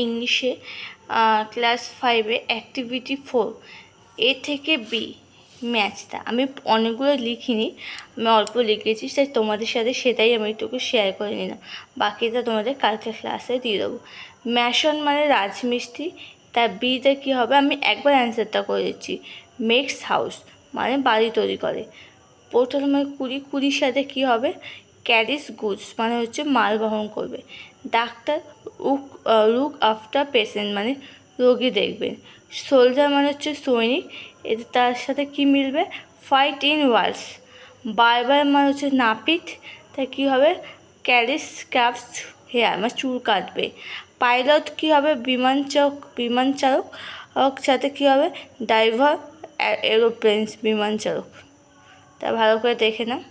ইংলিশে class 5-এ activity 4 এ থেকে B ম্যাথটা আমি অনেকগুলো লিখিনি, আমি অল্প লিখেছি, তাই তোমাদের সাথে সেটাই আমি একটু শেয়ার করে নিলাম। বাকিটা তোমাদের কালকে ক্লাসে দিয়ে দেবো। ম্যাশন মানে রাজমিস্ত্রি, তার বিটা কী হবে আমি একবার অ্যান্সারটা করে দিচ্ছি। মেক্স হাউস মানে বাড়ি তৈরি করে। পোর্টাল মানে কুড়ির সাথে কী হবে ক্যারিস গুডস মানে হচ্ছে মাল বহন করবে। ডাক্তার লুক আফটার পেশেন্ট মানে রোগী দেখবেন। সোলজার মানে হচ্ছে সৈনিক, এতে তার সাথে কি মিলবে ফাইট ইন ওয়ার্স। বারবার মানে হচ্ছে নাপিত, তাই কী হবে ক্যারিস ক্রাফটস হেয়ার মানে চুল কাটবে। পাইলট কী হবে বিমানচালক সাথে কী হবে ড্রাইভার এরোপ্লেনস বিমান চালক। তা ভালো করে দেখে নাও।